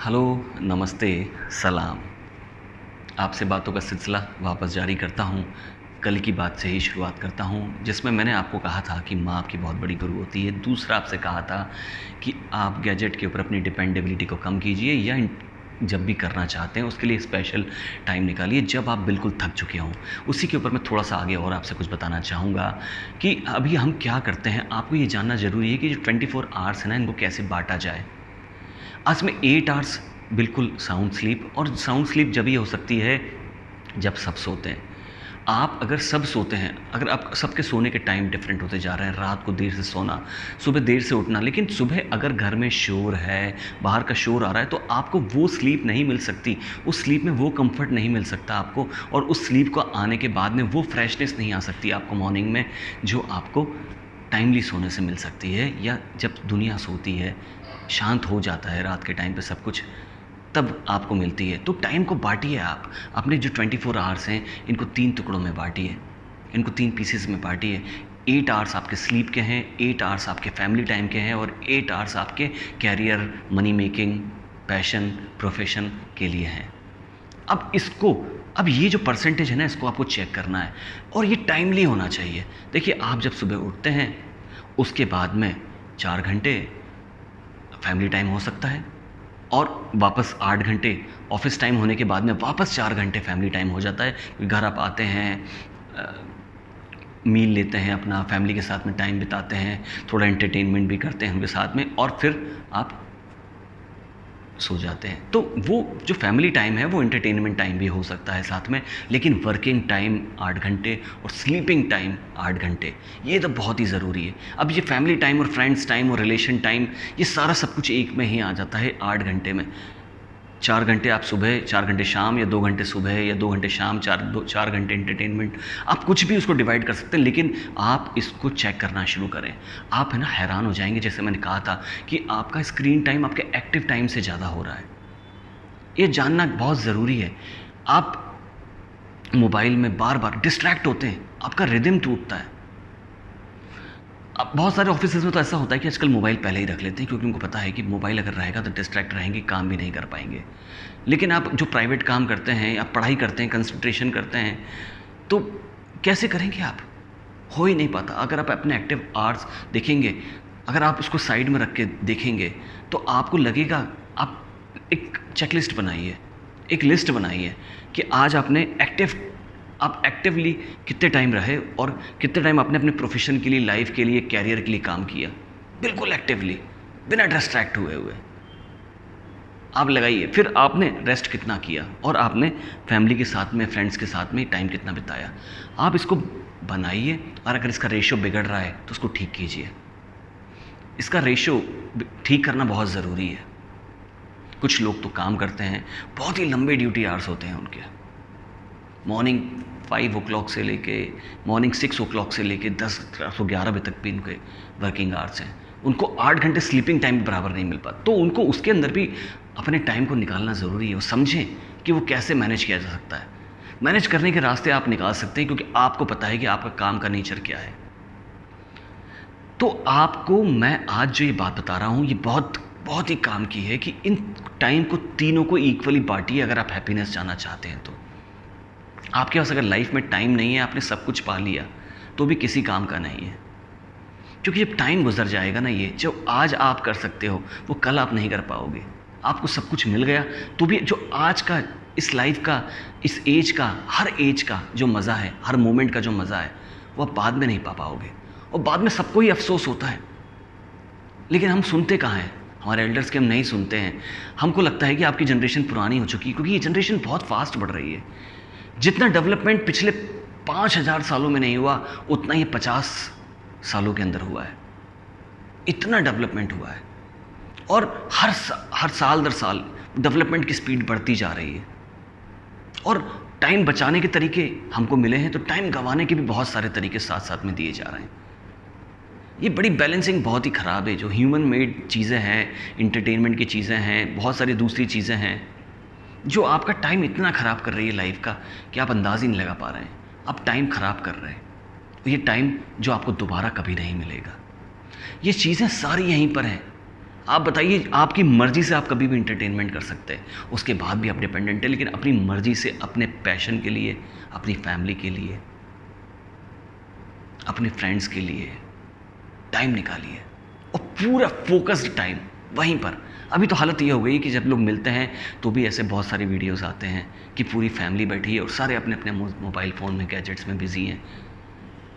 Hello, नमस्ते, सलाम। आपसे बातों का सिलसिला वापस जारी करता हूँ। कल की बात से ही शुरुआत करता हूँ, जिसमें मैंने आपको कहा था कि माँ आपकी बहुत बड़ी गुरु होती है। दूसरा आपसे कहा था कि आप गैजेट के ऊपर अपनी डिपेंडेबिलिटी को कम कीजिए या जब भी करना चाहते हैं उसके लिए स्पेशल टाइम निकालिए जब आप बिल्कुल थक चुके हों। उसी के ऊपर मैं थोड़ा सा आगे और आपसे कुछ बताना चाहूँगा कि अभी हम क्या करते हैं। आपको ये जानना ज़रूरी है कि जो 24 आवर्स है ना, इनको कैसे बाँटा जाए। आज में 8 आवर्स बिल्कुल साउंड स्लीप, और साउंड स्लीप जब ही हो सकती है जब सब सोते हैं। आप अगर सब सोते हैं, अगर आप सबके सोने के टाइम डिफरेंट होते जा रहे हैं, रात को देर से सोना, सुबह देर से उठना, लेकिन सुबह अगर घर में शोर है, बाहर का शोर आ रहा है, तो आपको वो स्लीप नहीं मिल सकती। उस स्लीप में वो कंफर्ट नहीं मिल सकता आपको, और उस स्लीप को आने के बाद में वो फ्रेशनेस नहीं आ सकती आपको मॉर्निंग में, जो आपको टाइमली सोने से मिल सकती है, या जब दुनिया सोती है, शांत हो जाता है रात के टाइम पे सब कुछ, तब आपको मिलती है। तो टाइम को बाँटिए आप। अपने जो 24 आवर्स हैं, इनको 3 टुकड़ों में बाँटिए, इनको 3 पीसेस में बाँटिए। 8 आवर्स आपके स्लीप के हैं, 8 आवर्स आपके फैमिली टाइम के हैं, और 8 आवर्स आपके career, money making, passion, profession के लिए हैं। अब ये जो परसेंटेज है ना, इसको आपको चेक करना है, और ये टाइमली होना चाहिए। देखिए, आप जब सुबह उठते हैं, उसके बाद में 4 घंटे फैमिली टाइम हो सकता है, और वापस 8 घंटे ऑफिस टाइम होने के बाद में वापस 4 घंटे फैमिली टाइम हो जाता है। घर आप आते हैं, मील लेते हैं, अपना फैमिली के साथ में टाइम बिताते हैं, थोड़ा एंटरटेनमेंट भी करते हैं उनके साथ में, और फिर आप सो जाते हैं। तो वो जो फैमिली टाइम है वो एंटरटेनमेंट टाइम भी हो सकता है साथ में, लेकिन वर्किंग टाइम 8 घंटे और स्लीपिंग टाइम 8 घंटे, ये तो बहुत ही ज़रूरी है। अब ये फैमिली टाइम और फ्रेंड्स टाइम और रिलेशन टाइम, ये सारा सब कुछ एक में ही आ जाता है 8 घंटे में। 4 घंटे आप सुबह, 4 घंटे शाम, या 2 घंटे सुबह या 2 घंटे शाम, 4 घंटे एंटरटेनमेंट, आप कुछ भी उसको डिवाइड कर सकते हैं, लेकिन आप इसको चेक करना शुरू करें। आप है ना हैरान हो जाएंगे, जैसे मैंने कहा था कि आपका स्क्रीन टाइम आपके एक्टिव टाइम से ज़्यादा हो रहा है। ये जानना बहुत ज़रूरी है। आप मोबाइल में बार बार डिस्ट्रैक्ट होते हैं, आपका रिदम टूटता है। अब बहुत सारे ऑफिसेज़ में तो ऐसा होता है कि आजकल मोबाइल पहले ही रख लेते हैं, क्योंकि उनको पता है कि मोबाइल अगर रहेगा तो डिस्ट्रैक्ट रहेंगे, काम भी नहीं कर पाएंगे। लेकिन आप जो प्राइवेट काम करते हैं, आप पढ़ाई करते हैं, कंसंट्रेशन करते हैं, तो कैसे करेंगे आप? हो ही नहीं पाता। अगर आप अपने एक्टिव आवर्स देखेंगे, अगर आप उसको साइड में रख के देखेंगे, तो आपको लगेगा, आप एक चेकलिस्ट बनाइए, एक लिस्ट बनाइए कि आज आप एक्टिवली कितने टाइम रहे, और कितने टाइम आपने अपने प्रोफेशन के लिए, लाइफ के लिए, कैरियर के लिए काम किया, बिल्कुल एक्टिवली, बिना डिस्ट्रैक्ट हुए आप लगाइए। फिर आपने रेस्ट कितना किया, और आपने फैमिली के साथ में, फ्रेंड्स के साथ में टाइम कितना बिताया। आप इसको बनाइए, और अगर इसका रेशो बिगड़ रहा है तो उसको ठीक कीजिए। इसका रेशो ठीक करना बहुत ज़रूरी है। कुछ लोग तो काम करते हैं, बहुत ही लंबे ड्यूटी आवर्स होते हैं उनके, मॉर्निंग 5 o'clock से लेके मॉर्निंग 6 o'clock से लेके 10-11 बजे तक भी उनके वर्किंग आवर्स हैं। उनको 8 घंटे स्लीपिंग टाइम बराबर नहीं मिल पाता, तो उनको उसके अंदर भी अपने टाइम को निकालना ज़रूरी है। वो समझें कि वो कैसे मैनेज किया जा सकता है। मैनेज करने के रास्ते आप निकाल सकते हैं, क्योंकि आपको पता है कि आपका काम का नेचर क्या है। तो आपको मैं आज जो ये बात बता रहा हूँ, ये बहुत बहुत ही काम की है कि इन टाइम को तीनों को इक्वली बांटिए। अगर आप हैप्पीनेस चाहना चाहते हैं तो आपके पास अगर लाइफ में टाइम नहीं है, आपने सब कुछ पा लिया, तो भी किसी काम का नहीं है। क्योंकि जब टाइम गुजर जाएगा ना, ये जो आज आप कर सकते हो वो कल आप नहीं कर पाओगे। आपको सब कुछ मिल गया तो भी जो आज का, इस लाइफ का, इस एज का, हर एज का जो मज़ा है, हर मोमेंट का जो मज़ा है, वो आप बाद में नहीं पा पाओगे। और बाद में सबको ही अफसोस होता है, लेकिन हम सुनते कहाँ हैं? हमारे एल्डर्स के हम नहीं सुनते हैं। हमको लगता है कि आपकी जनरेशन पुरानी हो चुकी है, क्योंकि ये जनरेशन बहुत फास्ट बढ़ रही है। जितना डेवलपमेंट पिछले 5000 सालों में नहीं हुआ, उतना ही 50 सालों के अंदर हुआ है। इतना डेवलपमेंट हुआ है, और हर साल दर साल डेवलपमेंट की स्पीड बढ़ती जा रही है। और टाइम बचाने के तरीके हमको मिले हैं, तो टाइम गंवाने के भी बहुत सारे तरीके साथ साथ में दिए जा रहे हैं। ये बड़ी बैलेंसिंग बहुत ही ख़राब है। जो ह्यूमन मेड चीज़ें हैं, इंटरटेनमेंट की चीज़ें हैं, बहुत सारी दूसरी चीज़ें हैं, जो आपका टाइम इतना ख़राब कर रही है लाइफ का कि आप अंदाज़ ही नहीं लगा पा रहे हैं। आप टाइम ख़राब कर रहे हैं, ये टाइम जो आपको दोबारा कभी नहीं मिलेगा। ये चीज़ें सारी यहीं पर हैं। आप बताइए, आपकी मर्ज़ी से आप कभी भी इंटरटेनमेंट कर सकते हैं, उसके बाद भी आप डिपेंडेंट हैं, लेकिन अपनी मर्ज़ी से अपने पैशन के लिए, अपनी फैमिली के लिए, अपने फ्रेंड्स के लिए टाइम निकालिए और पूरा फोकस्ड टाइम वहीं पर। अभी तो हालत ये हो गई कि जब लोग मिलते हैं तो भी ऐसे बहुत सारी वीडियोस आते हैं कि पूरी फैमिली बैठी है और सारे अपने अपने मोबाइल फ़ोन में, गैजेट्स में बिज़ी हैं,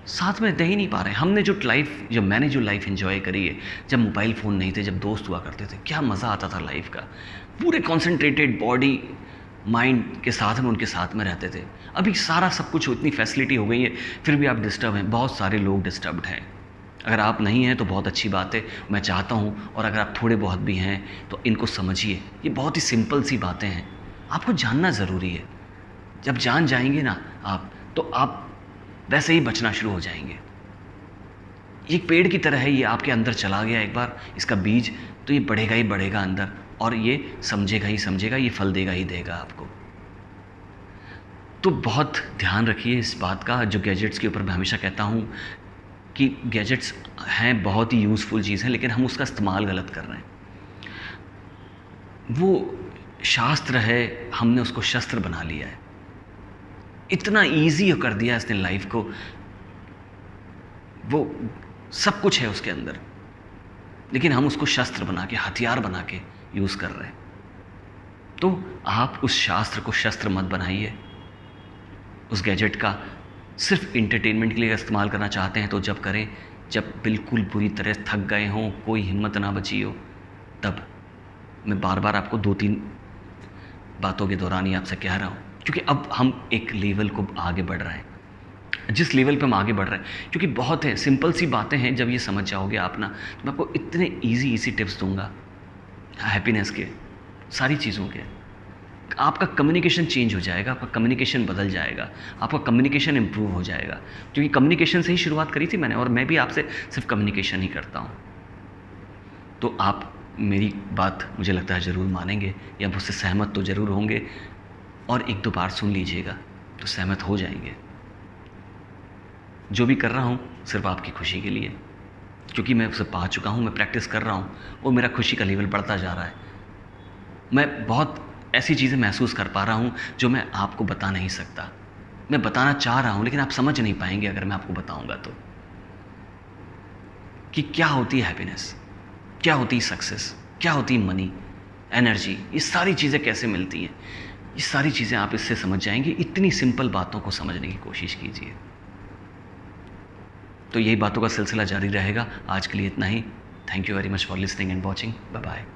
साथ में रह ही नहीं पा रहे हैं। हमने मैंने जो लाइफ एंजॉय करी है, जब मोबाइल फ़ोन नहीं थे, जब दोस्त हुआ करते थे, क्या मज़ा आता था लाइफ का। पूरे कॉन्सेंट्रेटेड बॉडी माइंड के साथ में उनके साथ में रहते थे। अभी सारा सब कुछ, इतनी फैसिलिटी हो गई है, फिर भी आप डिस्टर्ब हैं। बहुत सारे लोग डिस्टर्ब्ड हैं। अगर आप नहीं हैं तो बहुत अच्छी बात है, मैं चाहता हूँ, और अगर आप थोड़े बहुत भी हैं तो इनको समझिए। ये बहुत ही सिंपल सी बातें हैं, आपको जानना ज़रूरी है। जब जान जाएंगे ना आप, तो आप वैसे ही बचना शुरू हो जाएंगे। ये एक पेड़ की तरह है, ये आपके अंदर चला गया एक बार, इसका बीज, तो ये बढ़ेगा ही बढ़ेगा अंदर, और ये समझेगा ही समझेगा, ये फल देगा ही देगा आपको। तो बहुत ध्यान रखिए इस बात का। जो गैजेट्स के ऊपर मैं हमेशा कहता हूँ कि गैजेट्स हैं, बहुत ही यूज़फुल चीज़ है, लेकिन हम उसका इस्तेमाल गलत कर रहे हैं। वो शास्त्र है, हमने उसको शस्त्र बना लिया है। इतना ईजी कर दिया इसने लाइफ को, वो सब कुछ है उसके अंदर, लेकिन हम उसको शस्त्र बना के, हथियार बना के यूज़ कर रहे हैं। तो आप उस शास्त्र को शस्त्र मत बनाइए। उस गैजेट का सिर्फ इंटरटेनमेंट के लिए इस्तेमाल करना चाहते हैं तो जब करें, जब बिल्कुल बुरी तरह थक गए हों, कोई हिम्मत ना बची हो, तब। मैं बार बार आपको 2-3 बातों के दौरान ही आपसे कह रहा हूँ, क्योंकि अब हम एक लेवल को आगे बढ़ रहे हैं। जिस लेवल पे हम आगे बढ़ रहे हैं, क्योंकि बहुत है सिंपल सी बातें हैं, जब ये समझ जाओगे आप ना, तो मैं आपको इतने इजी टिप्स दूंगा हैप्पीनेस के, सारी चीज़ों के। आपका कम्युनिकेशन चेंज हो जाएगा, आपका कम्युनिकेशन बदल जाएगा, आपका कम्युनिकेशन इम्प्रूव हो जाएगा, क्योंकि कम्युनिकेशन से ही शुरुआत करी थी मैंने, और मैं भी आपसे सिर्फ कम्युनिकेशन ही करता हूँ। तो आप मेरी बात, मुझे लगता है, ज़रूर मानेंगे, या मुझसे सहमत तो ज़रूर होंगे, और 1-2 बार सुन लीजिएगा तो सहमत हो जाएंगे। जो भी कर रहा हूँ सिर्फ आपकी खुशी के लिए, क्योंकि मैं उसे पा चुका हूँ, मैं प्रैक्टिस कर रहा हूँ, और मेरा खुशी का लेवल बढ़ता जा रहा है। मैं बहुत ऐसी चीज़ें महसूस कर पा रहा हूँ जो मैं आपको बता नहीं सकता। मैं बताना चाह रहा हूँ, लेकिन आप समझ नहीं पाएंगे अगर मैं आपको बताऊँगा तो, कि क्या होती है हैप्पीनेस, क्या होती है सक्सेस, क्या होती है मनी, एनर्जी, ये सारी चीज़ें कैसे मिलती हैं। ये सारी चीज़ें आप इससे समझ जाएंगे। इतनी सिंपल बातों को समझने की कोशिश कीजिए। तो यही बातों का सिलसिला जारी रहेगा। आज के लिए इतना ही। Thank you very much for listening and watching. Bye bye.